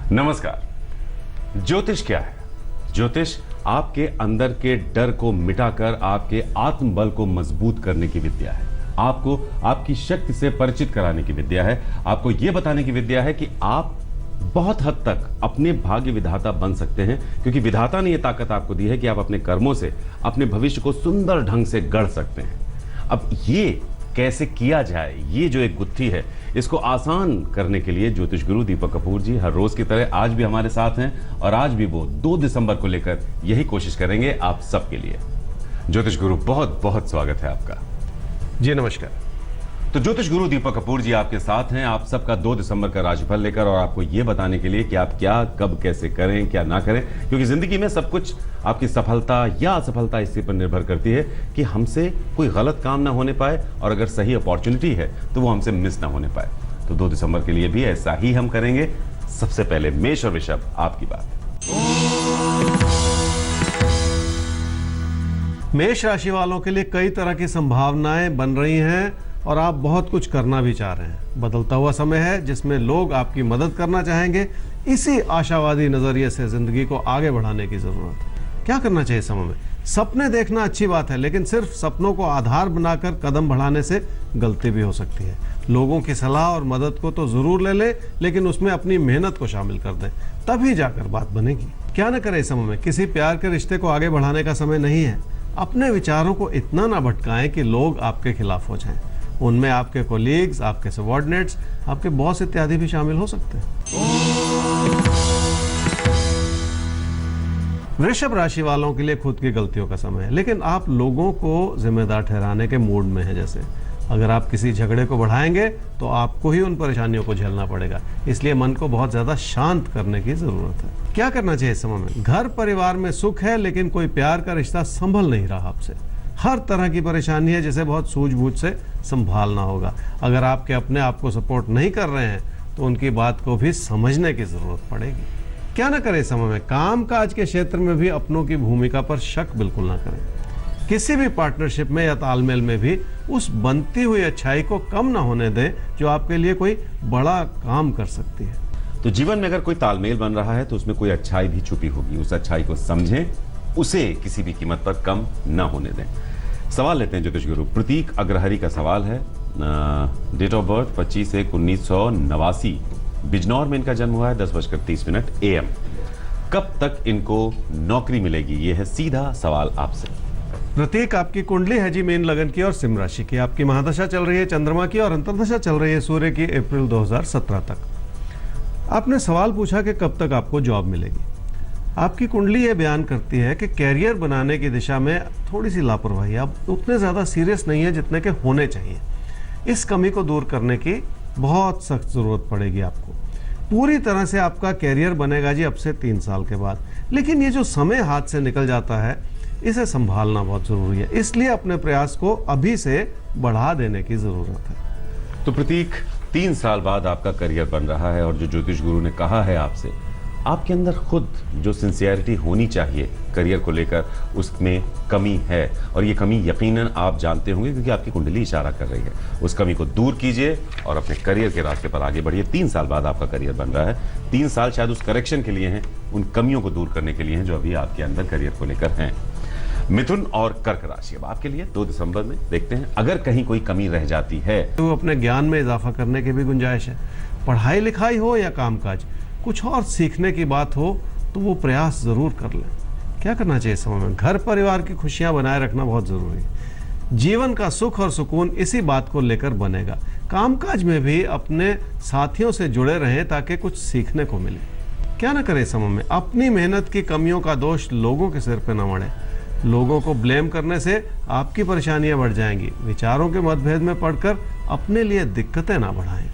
नमस्कार। ज्योतिष क्या है? ज्योतिष आपके अंदर के डर को मिटाकर आपके आत्मबल को मजबूत करने की विद्या है। आपको आपकी शक्ति से परिचित कराने की विद्या है। आपको यह बताने की विद्या है कि आप बहुत हद तक अपने भाग्य विधाता बन सकते हैं, क्योंकि विधाता ने यह ताकत आपको दी है कि आप अपने कर्मों से अपने भविष्य को सुंदर ढंग से गढ़ सकते हैं। अब ये कैसे किया जाए, ये जो एक गुत्थी है, इसको आसान करने के लिए ज्योतिष गुरु दीपक कपूर जी हर रोज की तरह आज भी हमारे साथ हैं और आज भी वो 2 दिसंबर को लेकर यही कोशिश करेंगे आप सबके लिए। ज्योतिष गुरु बहुत बहुत स्वागत है आपका। जी नमस्कार। तो ज्योतिष गुरु दीपक कपूर जी आपके साथ हैं आप सबका 2 दिसंबर का राशिफल लेकर, और आपको यह बताने के लिए कि आप क्या कब कैसे करें क्या ना करें, क्योंकि जिंदगी में सब कुछ आपकी सफलता या असफलता इसी पर निर्भर करती है कि हमसे कोई गलत काम ना होने पाए, और अगर सही अपॉर्चुनिटी है तो वो हमसे मिस ना होने पाए। तो 2 दिसंबर के लिए भी ऐसा ही हम करेंगे। सबसे पहले मेष और वृषभ, आपकी बात। मेष राशि वालों के लिए कई तरह की संभावनाएं बन रही हैं और आप बहुत कुछ करना भी चाह रहे हैं। बदलता हुआ समय है जिसमें लोग आपकी मदद करना चाहेंगे। इसी आशावादी नजरिए से जिंदगी को आगे बढ़ाने की जरूरत है। क्या करना चाहिए समय में? सपने देखना अच्छी बात है, लेकिन सिर्फ सपनों को आधार बनाकर कदम बढ़ाने से गलती भी हो सकती है। लोगों की सलाह और मदद को तो जरूर ले ले, लेकिन उसमें अपनी मेहनत को शामिल कर दें, तभी जाकर बात बनेगी। क्या न करें इस समय में? किसी प्यार के रिश्ते को आगे बढ़ाने का समय नहीं है। अपने विचारों को इतना ना भटकाएं कि लोग आपके खिलाफ हो जाएं। उनमें आपके कोलीग्स, आपके सबऑर्डिनेट्स, आपके बॉस इत्यादि भी शामिल हो सकते हैं। वृषभ राशि वालों के लिए खुद की गलतियों का समय है, लेकिन आप लोगों को जिम्मेदार ठहराने के मूड में हैं। जैसे अगर आप किसी झगड़े को बढ़ाएंगे तो आपको ही उन परेशानियों को झेलना पड़ेगा, इसलिए मन को बहुत ज्यादा शांत करने की जरूरत है। क्या करना चाहिए इस समय में? घर परिवार में सुख है, लेकिन कोई प्यार का रिश्ता संभल नहीं रहा आपसे। हर तरह की परेशानी है जिसे बहुत सूझबूझ से संभालना होगा। अगर आपके अपने आप को सपोर्ट नहीं कर रहे हैं तो उनकी बात को भी समझने की जरूरत पड़ेगी। क्या ना करें इस समय में? काम काज के क्षेत्र में भी अपनों की भूमिका पर शक बिल्कुल ना करें। किसी भी पार्टनरशिप में या तालमेल में भी उस बनती हुई अच्छाई को कम ना होने दें जो आपके लिए कोई बड़ा काम कर सकती है। तो जीवन में अगर कोई तालमेल बन रहा है तो उसमें कोई अच्छाई भी छुपी होगी। उस अच्छाई को समझें, उसे किसी भी कीमत पर कम ना होने दें। सवाल लेते हैं ज्योतिष गुरु। प्रतीक अग्रहरी का सवाल है। डेट ऑफ बर्थ 25/1/1989, बिजनौर में इनका जन्म हुआ है। 10:30 AM। कब तक इनको नौकरी मिलेगी? ये है सीधा सवाल आपसे। प्रतीक, आपकी कुंडली है जी मीन लगन की और सिंह राशि की। आपकी महादशा चल रही है चंद्रमा की और अंतर्दशा चल रही है सूर्य की अप्रैल 2017 तक। आपने सवाल पूछा कि कब तक आपको जॉब मिलेगी। आपकी कुंडली ये बयान करती है कि कैरियर बनाने की दिशा में थोड़ी सी लापरवाही, आप उतने ज़्यादा सीरियस नहीं है जितने के होने चाहिए। इस कमी को दूर करने की बहुत सख्त ज़रूरत पड़ेगी आपको। पूरी तरह से आपका कैरियर बनेगा जी अब से 3 साल के बाद, लेकिन ये जो समय हाथ से निकल जाता है इसे संभालना बहुत ज़रूरी है। इसलिए अपने प्रयास को अभी से बढ़ा देने की ज़रूरत है। तो प्रतीक, 3 साल बाद आपका करियर बन रहा है, और जो ज्योतिष गुरु ने कहा है आपसे, आपके अंदर खुद जो सिंसियरिटी होनी चाहिए करियर को लेकर, उसमें कमी है। और ये कमी यकीनन आप जानते होंगे क्योंकि आपकी कुंडली इशारा कर रही है। उस कमी को दूर कीजिए और अपने करियर के रास्ते पर आगे बढ़िए। 3 साल बाद आपका करियर बन रहा है। 3 साल शायद उस करेक्शन के लिए हैं, उन कमियों को दूर करने के लिए हैं जो अभी आपके अंदर करियर को लेकर हैं। मिथुन और कर्क राशि अब आपके लिए 2 दिसंबर में देखते हैं अगर कहीं कोई कमी रह जाती है तो अपने ज्ञान में इजाफा करने की भी गुंजाइश है। पढ़ाई लिखाई हो या कामकाज, कुछ और सीखने की बात हो तो वो प्रयास जरूर कर लें। क्या करना चाहिए इस समय में? घर परिवार की खुशियां बनाए रखना बहुत जरूरी है। जीवन का सुख और सुकून इसी बात को लेकर बनेगा। कामकाज में भी अपने साथियों से जुड़े रहें ताकि कुछ सीखने को मिले। क्या ना करें इस समय में? अपनी मेहनत की कमियों का दोष लोगों के सिर पे न मढ़े। लोगों को ब्लेम करने से आपकी परेशानियां बढ़ जाएंगी। विचारों के मतभेद में पड़कर अपने लिए दिक्कतें ना बढ़ाएं।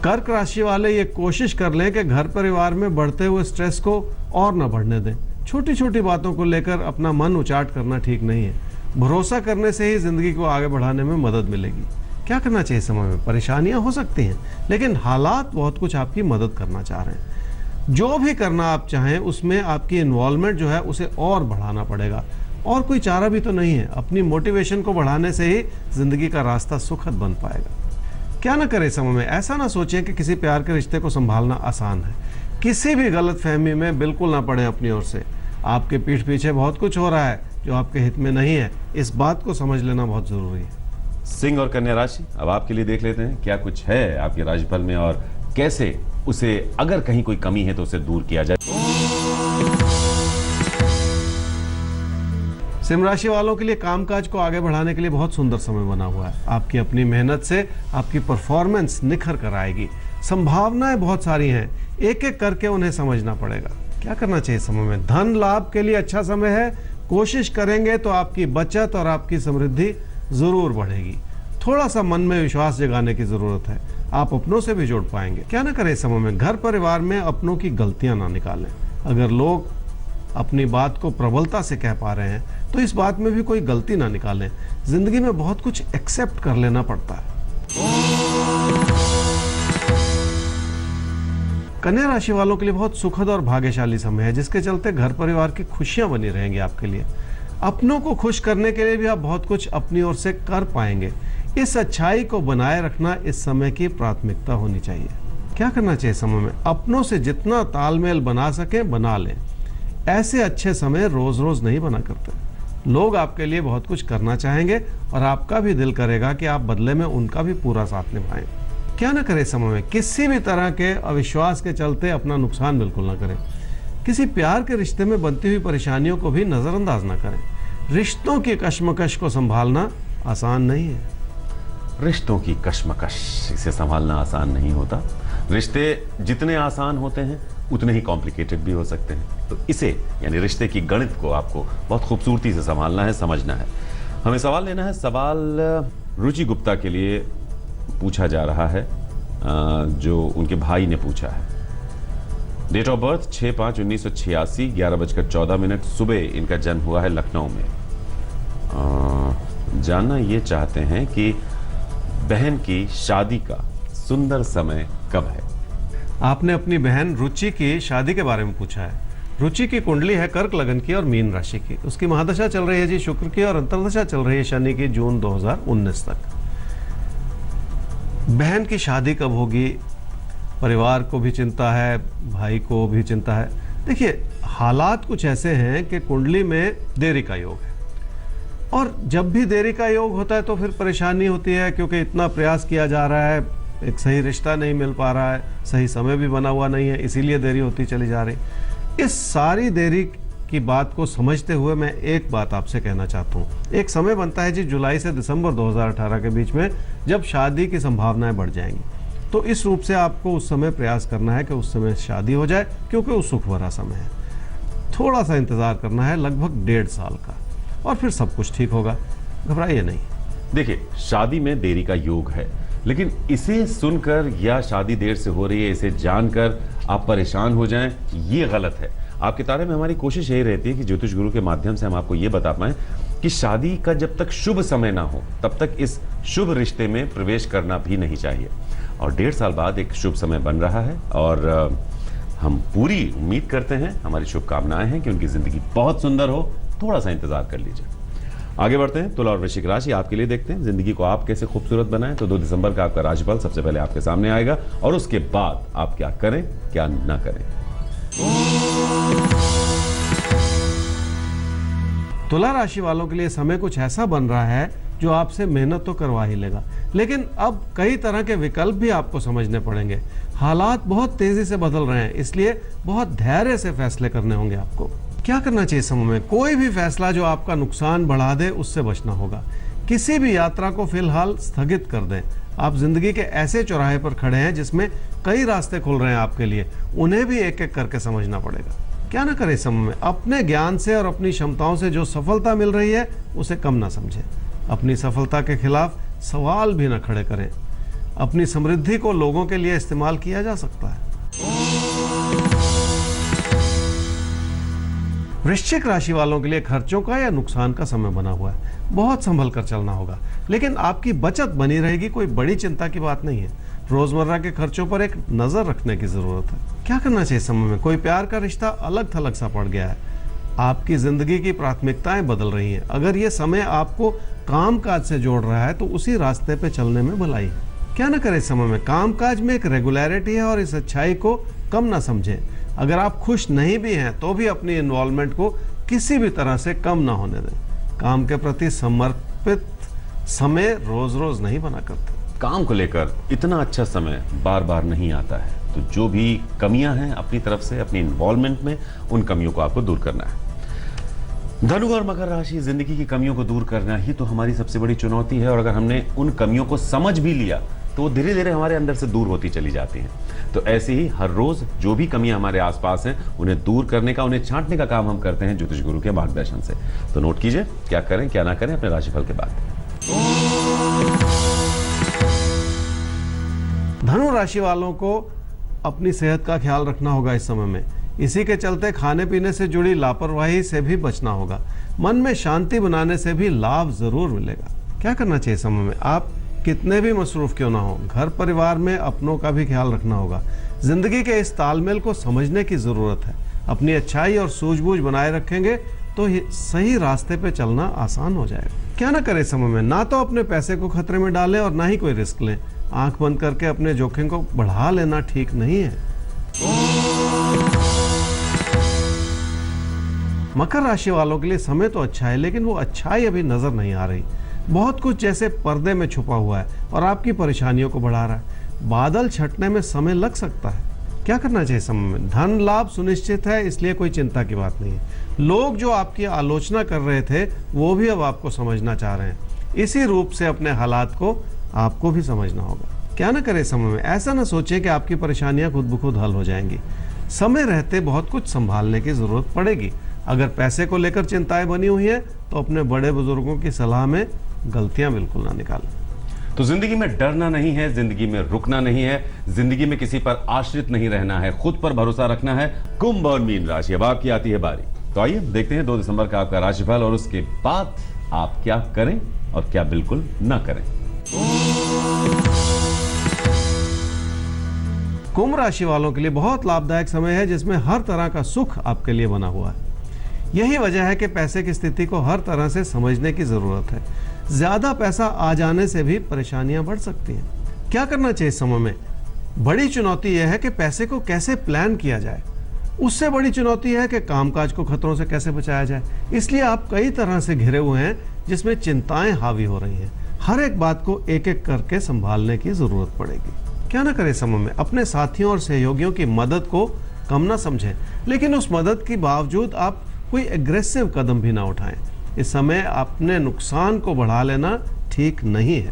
कर्क राशि वाले ये कोशिश कर लें कि घर परिवार में बढ़ते हुए स्ट्रेस को और न बढ़ने दें। छोटी छोटी बातों को लेकर अपना मन उचाट करना ठीक नहीं है। भरोसा करने से ही जिंदगी को आगे बढ़ाने में मदद मिलेगी। क्या करना चाहिए समय में? परेशानियां हो सकती हैं, लेकिन हालात बहुत कुछ आपकी मदद करना चाह रहे हैं। जो भी करना आप चाहें उसमें आपकी इन्वॉल्वमेंट जो है उसे और बढ़ाना पड़ेगा। और कोई चारा भी तो नहीं है। अपनी मोटिवेशन को बढ़ाने से ही जिंदगी का रास्ता सुखद बन पाएगा। क्या ना करें इस समय में? ऐसा ना सोचें कि किसी प्यार के रिश्ते को संभालना आसान है। किसी भी गलत फहमी में बिल्कुल ना पड़े अपनी ओर से। आपके पीठ पीछे बहुत कुछ हो रहा है जो आपके हित में नहीं है, इस बात को समझ लेना बहुत जरूरी है। सिंह और कन्या राशि, अब आपके लिए देख लेते हैं क्या कुछ है आपके राशिफल में और कैसे उसे, अगर कहीं कोई कमी है तो उसे दूर किया जाए। सिंह राशि वालों के लिए कामकाज को आगे बढ़ाने के लिए बहुत सुंदर समय बना हुआ है। आपकी अपनी मेहनत से आपकी परफॉर्मेंस निखर कर आएगी। संभावनाएं बहुत सारी हैं, एक एक करके उन्हें समझना पड़ेगा। क्या करना चाहिए समय में? धन लाभ के लिए अच्छा समय है। कोशिश करेंगे तो आपकी बचत और आपकी समृद्धि जरूर बढ़ेगी। थोड़ा सा मन में विश्वास जगाने की जरूरत है, आप अपनों से भी जोड़ पाएंगे। क्या ना करें इस समय में? घर परिवार में अपनों की गलतियां ना निकालें। अगर लोग अपनी बात को प्रबलता से कह पा रहे हैं तो इस बात में भी कोई गलती ना निकालें। जिंदगी में बहुत कुछ एक्सेप्ट कर लेना पड़ता है। कन्या राशि वालों के लिए बहुत सुखद और भाग्यशाली समय है, जिसके चलते घर परिवार की खुशियां बनी रहेंगी आपके लिए। अपनों को खुश करने के लिए भी आप बहुत कुछ अपनी ओर से कर पाएंगे। इस अच्छाई को बनाए रखना इस समय की प्राथमिकता होनी चाहिए। क्या करना चाहिए समय में? अपनों से जितना तालमेल बना सके बना लें। ऐसे अच्छे समय रोज रोज नहीं बना करते। लोग आपके लिए बहुत कुछ करना चाहेंगे और आपका भी दिल करेगा कि आप बदले में उनका भी पूरा साथ निभाएं। क्या ना करें समय में? किसी भी तरह के अविश्वास के चलते अपना नुकसान बिल्कुल ना करें। किसी प्यार के रिश्ते में बनती हुई परेशानियों को भी नजरअंदाज ना करें। रिश्तों की कश्मकश को संभालना आसान नहीं है। रिश्तों की कश्मकश, इसे संभालना आसान नहीं होता। रिश्ते जितने आसान होते हैं उतने ही कॉम्प्लिकेटेड भी हो सकते हैं। तो इसे, यानी रिश्ते की गणित को आपको बहुत खूबसूरती से संभालना है, समझना है। हमें सवाल लेना है। सवाल रुचि गुप्ता के लिए पूछा जा रहा है, जो उनके भाई ने पूछा है। डेट ऑफ बर्थ 6/5/1986, 11:14 सुबह इनका जन्म हुआ है लखनऊ में। जानना ये चाहते हैं कि बहन की शादी का सुंदर समय कब है। आपने अपनी बहन रुचि की शादी के बारे में पूछा है। रुचि की कुंडली है कर्क लगन की और मीन राशि की। उसकी महादशा चल रही है जी शुक्र की और अंतर्दशा चल रही है शनि की, जून 2019 तक। बहन की शादी कब होगी, परिवार को भी चिंता है, भाई को भी चिंता है। देखिए, हालात कुछ ऐसे हैं कि कुंडली में देरी का योग है, और जब भी देरी का योग होता है तो फिर परेशानी होती है, क्योंकि इतना प्रयास किया जा रहा है, एक सही रिश्ता नहीं मिल पा रहा है, सही समय भी बना हुआ नहीं है, इसीलिए देरी होती चली जा रही। इस सारी देरी की बात को समझते हुए मैं एक बात आपसे कहना चाहता हूँ। एक समय बनता है जी जुलाई से दिसंबर 2018 के बीच में, जब शादी की संभावनाएं बढ़ जाएंगी। तो इस रूप से आपको उस समय प्रयास करना है कि उस समय शादी हो जाए, क्योंकि वो सुख भरा समय है। थोड़ा सा इंतजार करना है, लगभग 1.5 साल का, और फिर सब कुछ ठीक होगा। घबराइए नहीं। देखिए, शादी में देरी का योग है, लेकिन इसे सुनकर या शादी देर से हो रही है इसे जानकर आप परेशान हो जाएं, ये गलत है। आपके तारे में हमारी कोशिश यही रहती है कि ज्योतिष गुरु के माध्यम से हम आपको ये बता पाएं कि शादी का जब तक शुभ समय ना हो तब तक इस शुभ रिश्ते में प्रवेश करना भी नहीं चाहिए। और 1.5 साल बाद एक शुभ समय बन रहा है, और हम पूरी उम्मीद करते हैं, हमारी शुभकामनाएं हैं कि उनकी जिंदगी बहुत सुंदर हो। थोड़ा सा इंतजार कर लीजिए। आगे बढ़ते हैं। तुला और वृश्चिक राशि आपके लिए देखते हैं जिंदगी को आप कैसे खूबसूरत बनाएं। तो 2 दिसंबर का आपका राशिफल सबसे पहले आपके सामने आएगा, और उसके बाद आप क्या करें क्या ना करें। तुला राशि वालों के लिए समय कुछ ऐसा बन रहा है जो आपसे मेहनत तो करवा ही लेगा, लेकिन अब कई तरह के विकल्प भी आपको समझने पड़ेंगे। हालात बहुत तेजी से बदल रहे हैं, इसलिए बहुत धैर्य से फैसले करने होंगे आपको। क्या करना चाहिए समय में? कोई भी फैसला जो आपका नुकसान बढ़ा दे उससे बचना होगा। किसी भी यात्रा को फिलहाल स्थगित कर दें। आप जिंदगी के ऐसे चौराहे पर खड़े हैं जिसमें कई रास्ते खुल रहे हैं आपके लिए, उन्हें भी एक एक करके समझना पड़ेगा। क्या ना करें समय में? अपने ज्ञान से और अपनी क्षमताओं से जो सफलता मिल रही है उसे कम ना समझें। अपनी सफलता के खिलाफ सवाल भी ना खड़े करें। अपनी समृद्धि को लोगों के लिए इस्तेमाल किया जा सकता है। वृश्चिक राशि वालों के लिए खर्चों का या नुकसान का समय बना हुआ है। बहुत संभल कर चलना होगा, लेकिन आपकी बचत बनी रहेगी। कोई बड़ी चिंता की बात नहीं है। रोजमर्रा के खर्चों पर एक नजर रखने की जरूरत है। क्या करना चाहिए समय में? कोई प्यार का रिश्ता अलग थलग सा पड़ गया है। आपकी जिंदगी की प्राथमिकताएं बदल रही हैं। अगर ये समय आपको काम काज से जोड़ रहा है तो उसी रास्ते पे चलने में भलाई है। क्या ना करें इस समय में? कामकाज में एक रेगुलरिटी है और इस अच्छाई को कम ना समझें। अगर आप खुश नहीं भी हैं तो भी अपनी इन्वॉल्वमेंट को किसी भी तरह से कम ना होने दें। काम के प्रति समर्पित समय रोज रोज नहीं बना करते। काम को लेकर इतना अच्छा समय बार बार नहीं आता है, तो जो भी कमियां हैं अपनी तरफ से, अपनी इन्वॉल्वमेंट में, उन कमियों को आपको दूर करना है। धनु और मकर राशि, जिंदगी की कमियों को दूर करना ही तो हमारी सबसे बड़ी चुनौती है, और अगर हमने उन कमियों को समझ भी लिया तो वो धीरे धीरे हमारे अंदर से दूर होती चली जाती हैं। तो ऐसे ही हर रोज जो भी कमियां हमारे आसपास हैं उन्हें दूर करने का, उन्हें छांटने का काम हम करते हैं ज्योतिष गुरु के मार्गदर्शन से। तो नोट कीजिए क्या करें क्या ना करें अपने राशिफल के बाद। धनु राशि वालों को अपनी सेहत का ख्याल रखना होगा इस समय में। इसी के चलते खाने पीने से जुड़ी लापरवाही से भी बचना होगा। मन में शांति बनाने से भी लाभ जरूर मिलेगा। क्या करना चाहिए समय में? आप कितने भी मसरूफ क्यों ना हो, घर परिवार में अपनों का भी ख्याल रखना होगा। जिंदगी के इस तालमेल को समझने की जरूरत है। अपनी अच्छाई और सूझबूझ बनाए रखेंगे तो सही रास्ते पे चलना आसान हो जाएगा। क्या ना करें समय में? ना तो अपने पैसे को खतरे में डालें और ना ही कोई रिस्क लें। आंख बंद करके अपने जोखिम को बढ़ा लेना ठीक नहीं है। मकर राशि वालों के लिए समय तो अच्छा है, लेकिन वो अच्छाई अभी नजर नहीं आ रही। बहुत कुछ जैसे पर्दे में छुपा हुआ है और आपकी परेशानियों को बढ़ा रहा है। बादल छटने में समय लग सकता है। क्या करना चाहिए समय में? धन लाभ सुनिश्चित है, इसलिए कोई चिंता की बात नहीं है। लोग जो आपकी आलोचना कर रहे थे वो भी अब आपको समझना चाह रहे हैं। इसी रूप से अपने हालात को आपको भी समझना होगा। क्या ना करें समय में? ऐसा ना सोचें कि आपकी परेशानियां खुद ब खुद हल हो जाएंगी। समय रहते बहुत कुछ संभालने की जरूरत पड़ेगी। अगर पैसे को लेकर चिंताएं बनी हुई हैं तो अपने बड़े बुजुर्गों की सलाह में गलतियां बिल्कुल ना निकालें। तो जिंदगी में डरना नहीं है, जिंदगी में रुकना नहीं है, जिंदगी में किसी पर आश्रित नहीं रहना है, खुद पर भरोसा रखना है। कुंभ और मीन राशि, अब आपकी आती है बारी। तो आइए देखते हैं 2 दिसंबर का आपका राशिफल और उसके बाद आप क्या करें और क्या बिल्कुल ना करें। कुंभ राशि वालों के लिए बहुत लाभदायक समय है, जिसमें हर तरह का सुख आपके लिए बना हुआ है। यही वजह है कि पैसे की स्थिति को हर तरह से समझने की जरूरत है। ज्यादा पैसा आ जाने से भी परेशानियां बढ़ सकती हैं। क्या करना चाहिए समय में? बड़ी चुनौती यह है कि पैसे को कैसे प्लान किया जाए। उससे बड़ी चुनौती है कि कामकाज को खतरों से कैसे बचाया जाए। इसलिए आप कई तरह से घिरे हुए हैं, जिसमें चिंताएं हावी हो रही हैं। हर एक बात को एक एक करके संभालने की जरूरत पड़ेगी। क्या ना करें समय में? अपने साथियों और सहयोगियों की मदद को कम ना समझें, लेकिन उस मदद के बावजूद आप कोई एग्रेसिव कदम भी ना उठाएं। इस समय अपने नुकसान को बढ़ा लेना ठीक नहीं है।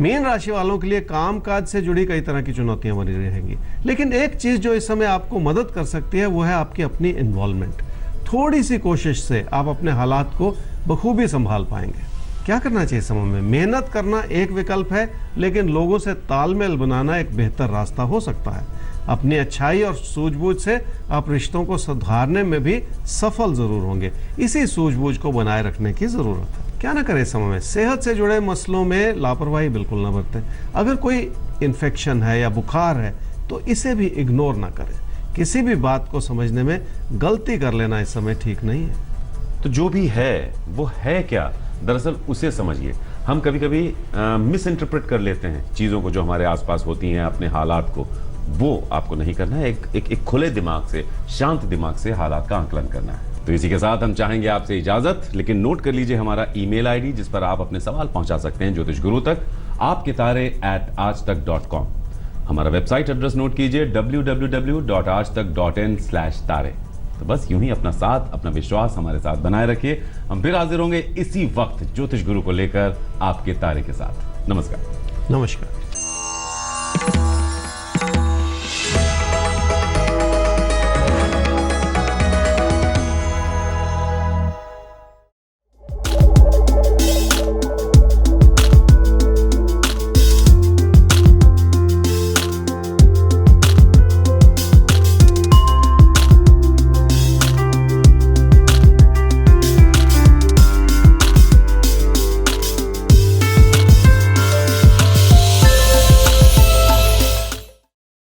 मीन राशि वालों के लिए कामकाज से जुड़ी कई तरह की चुनौतियां बनी रहेंगी, लेकिन एक चीज जो इस समय आपको मदद कर सकती है वो है आपकी अपनी इन्वॉल्वमेंट। थोड़ी सी कोशिश से आप अपने हालात को बखूबी संभाल पाएंगे। क्या करना चाहिए समय में? मेहनत करना एक विकल्प है, लेकिन लोगों से तालमेल बनाना एक बेहतर रास्ता हो सकता है। अपनी अच्छाई और सूझबूझ से आप रिश्तों को सुधारने में भी सफल जरूर होंगे। इसी सूझबूझ को बनाए रखने की जरूरत है। क्या ना करें समय में? सेहत से जुड़े मसलों में लापरवाही बिल्कुल ना बरतें। अगर कोई इन्फेक्शन है या बुखार है तो इसे भी इग्नोर ना करें। किसी भी बात को समझने में गलती कर लेना इस समय ठीक नहीं है। तो जो भी है वो है क्या, दरअसल उसे समझिए। हम कभी कभी मिस इंटरप्रेट कर लेते हैं चीज़ों को जो हमारे आसपास होती हैं, अपने हालात को। वो आपको नहीं करना है। एक खुले दिमाग से, शांत दिमाग से हालात का आंकलन करना है। तो इसी के साथ हम चाहेंगे आपसे इजाजत, लेकिन नोट कर लीजिए हमारा ईमेल आईडी जिस पर आप अपने सवाल पहुंचा सकते हैं ज्योतिष गुरु तक, आपके तारे@aajtak.com। हमारा वेबसाइट एड्रेस नोट कीजिए www.aajtak.in/तारे। तो बस यूं ही अपना साथ, अपना विश्वास हमारे साथ बनाए रखिए। हम फिर हाजिर होंगे इसी वक्त ज्योतिष गुरु को लेकर आपके तारे के साथ। नमस्कार। नमस्कार।